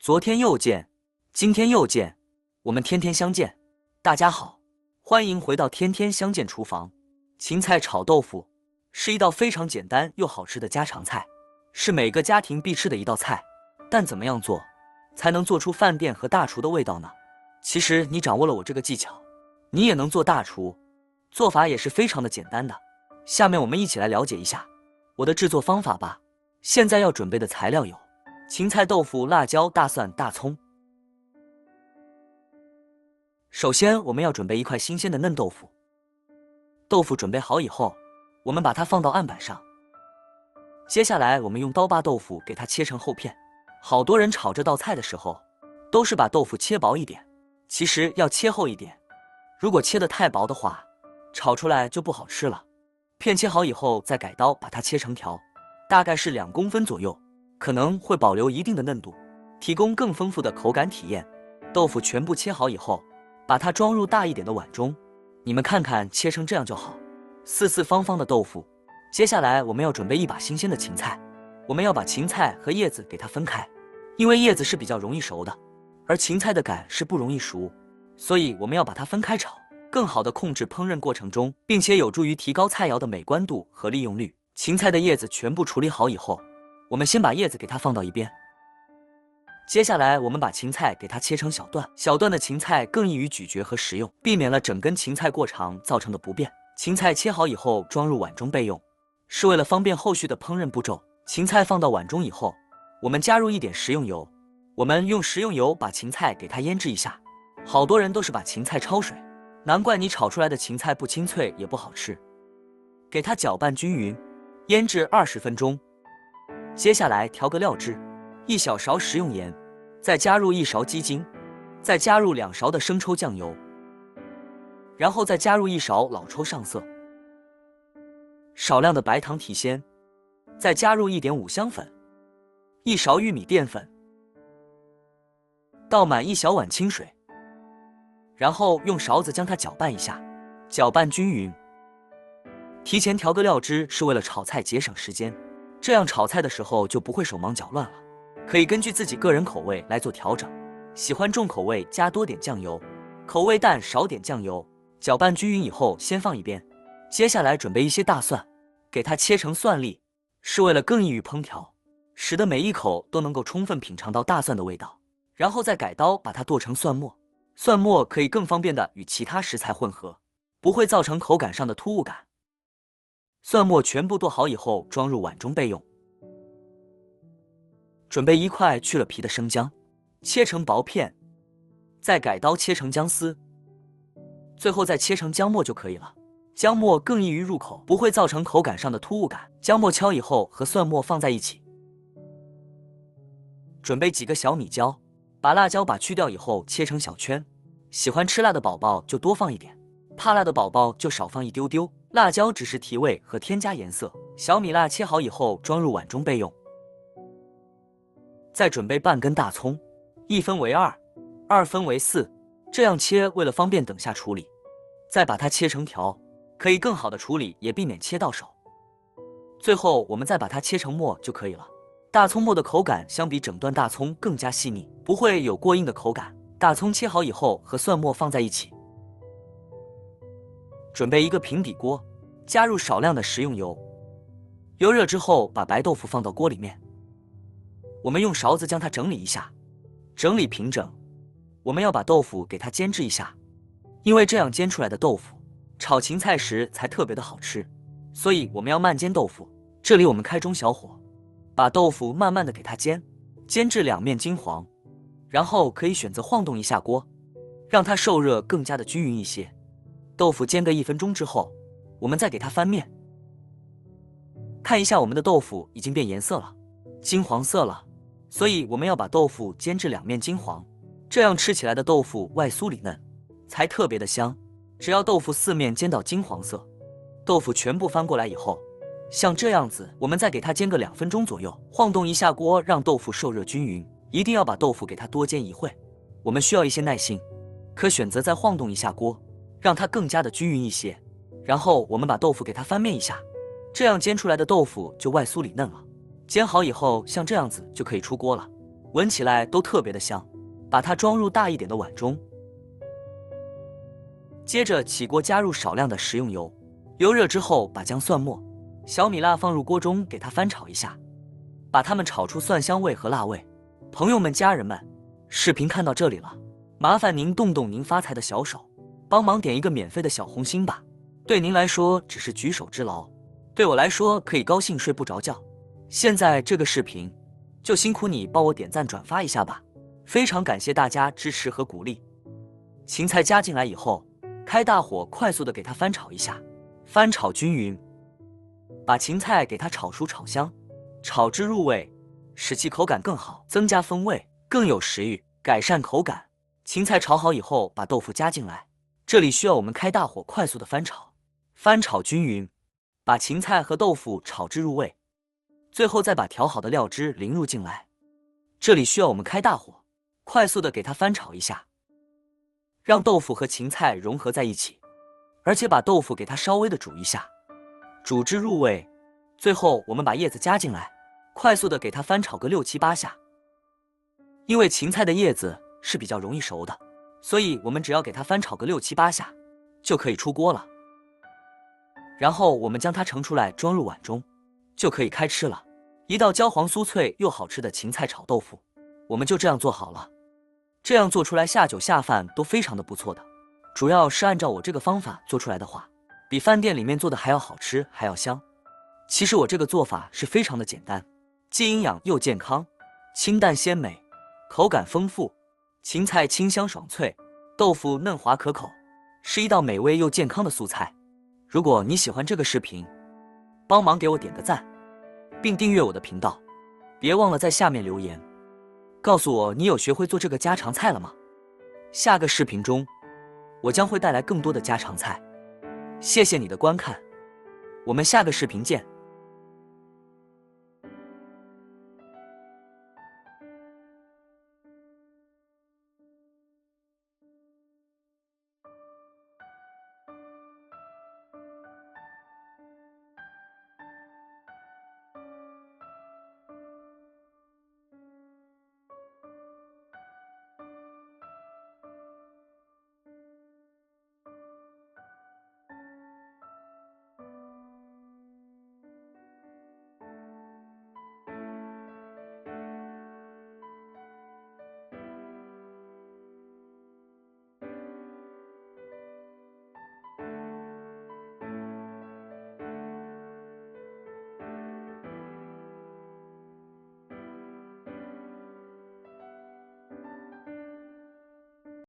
昨天又见，今天又见，我们天天相见。大家好，欢迎回到天天相见厨房。芹菜炒豆腐是一道非常简单又好吃的家常菜，是每个家庭必吃的一道菜。但怎么样做才能做出饭店和大厨的味道呢？其实你掌握了我这个技巧，你也能做大厨，做法也是非常的简单的。下面我们一起来了解一下我的制作方法吧。现在要准备的材料有芹菜、豆腐、辣椒、大蒜、大葱。首先我们要准备一块新鲜的嫩豆腐。豆腐准备好以后，我们把它放到案板上。接下来我们用刀把豆腐给它切成厚片。好多人炒这道菜的时候都是把豆腐切薄一点，其实要切厚一点。如果切得太薄的话，炒出来就不好吃了。片切好以后再改刀把它切成条，大概是2公分左右，可能会保留一定的嫩度，提供更丰富的口感体验。豆腐全部切好以后，把它装入大一点的碗中。你们看看，切成这样就好，四四方方的豆腐。接下来我们要准备一把新鲜的芹菜，我们要把芹菜和叶子给它分开，因为叶子是比较容易熟的，而芹菜的杆是不容易熟，所以我们要把它分开炒，更好地控制烹饪过程中，并且有助于提高菜肴的美观度和利用率。芹菜的叶子全部处理好以后，我们先把叶子给它放到一边。接下来我们把芹菜给它切成小段，小段的芹菜更易于咀嚼和食用，避免了整根芹菜过长造成的不便。芹菜切好以后装入碗中备用，是为了方便后续的烹饪步骤。芹菜放到碗中以后，我们加入一点食用油，我们用食用油把芹菜给它腌制一下。好多人都是把芹菜焯水，难怪你炒出来的芹菜不清脆也不好吃。给它搅拌均匀，腌制20分钟。接下来调个料汁，1小勺食用盐，再加入1勺鸡精，再加入2勺的生抽酱油，然后再加入1勺老抽上色，少量的白糖提鲜，再加入1点五香粉，1勺玉米淀粉，倒满1小碗清水，然后用勺子将它搅拌一下，搅拌均匀。提前调个料汁是为了炒菜节省时间，这样炒菜的时候就不会手忙脚乱了。可以根据自己个人口味来做调整，喜欢重口味加多点酱油，口味淡少点酱油。搅拌均匀以后先放一边。接下来准备一些大蒜，给它切成蒜粒，是为了更易于烹调，使得每一口都能够充分品尝到大蒜的味道。然后再改刀把它剁成蒜末，蒜末可以更方便的与其他食材混合，不会造成口感上的突兀感。蒜末全部剁好以后装入碗中备用。准备1块去了皮的生姜，切成薄片，再改刀切成姜丝，最后再切成姜末就可以了。姜末更易于入口，不会造成口感上的突兀感。姜末敲以后和蒜末放在一起。准备几个小米椒，把辣椒去掉以后切成小圈，喜欢吃辣的宝宝就多放一点，怕辣的宝宝就少放一丢丢。辣椒只是提味和添加颜色。小米辣切好以后装入碗中备用。再准备半根大葱，1分为2， 2分为4，这样切为了方便等下处理。再把它切成条，可以更好的处理，也避免切到手。最后我们再把它切成末就可以了。大葱末的口感相比整段大葱更加细腻，不会有过硬的口感。大葱切好以后和蒜末放在一起。准备一个平底锅，加入少量的食用油，油热之后把白豆腐放到锅里面，我们用勺子将它整理一下，整理平整。我们要把豆腐给它煎制一下，因为这样煎出来的豆腐炒芹菜时才特别的好吃，所以我们要慢煎豆腐。这里我们开中小火，把豆腐慢慢的给它煎，煎至2面金黄，然后可以选择晃动一下锅，让它受热更加的均匀一些。豆腐煎个1分钟之后，我们再给它翻面，看一下我们的豆腐已经变颜色了，金黄色了，所以我们要把豆腐煎至2面金黄，这样吃起来的豆腐外酥里嫩，才特别的香。只要豆腐4面煎到金黄色，豆腐全部翻过来以后，像这样子，我们再给它煎个2分钟左右，晃动一下锅，让豆腐受热均匀。一定要把豆腐给它多煎一会，我们需要一些耐心，可选择再晃动一下锅，让它更加的均匀一些。然后我们把豆腐给它翻面一下，这样煎出来的豆腐就外酥里嫩了。煎好以后像这样子就可以出锅了。闻起来都特别的香。把它装入大一点的碗中，接着起锅加入少量的食用油，油热之后把姜、蒜末、小米辣放入锅中，给它翻炒一下，把它们炒出蒜香味和辣味。朋友们、家人们，视频看到这里了，麻烦您动动您发财的小手，帮忙点一个免费的小红心吧。对您来说只是举手之劳，对我来说可以高兴睡不着觉。现在这个视频就辛苦你帮我点赞转发一下吧，非常感谢大家支持和鼓励。芹菜加进来以后，开大火快速的给它翻炒一下，翻炒均匀，把芹菜给它炒熟炒香，炒至入味，使其口感更好，增加风味，更有食欲，改善口感。芹菜炒好以后，把豆腐加进来，这里需要我们开大火快速的翻炒，翻炒均匀，把芹菜和豆腐炒至入味，最后再把调好的料汁淋入进来，这里需要我们开大火快速的给它翻炒一下，让豆腐和芹菜融合在一起，而且把豆腐给它稍微的煮一下，煮至入味。最后我们把叶子加进来，快速的给它翻炒个6、7、8下。因为芹菜的叶子是比较容易熟的，所以我们只要给它翻炒个6、7、8下就可以出锅了。然后我们将它盛出来装入碗中，就可以开吃了。一道焦黄酥脆又好吃的芹菜炒豆腐，我们就这样做好了。这样做出来下酒下饭都非常的不错的，主要是按照我这个方法做出来的话，比饭店里面做的还要好吃，还要香。其实我这个做法是非常的简单，既营养又健康，清淡鲜美，口感丰富，芹菜清香爽脆，豆腐嫩滑可口，是一道美味又健康的素菜。如果你喜欢这个视频，帮忙给我点个赞，并订阅我的频道，别忘了在下面留言告诉我你有学会做这个家常菜了吗？下个视频中，我将会带来更多的家常菜。谢谢你的观看，我们下个视频见。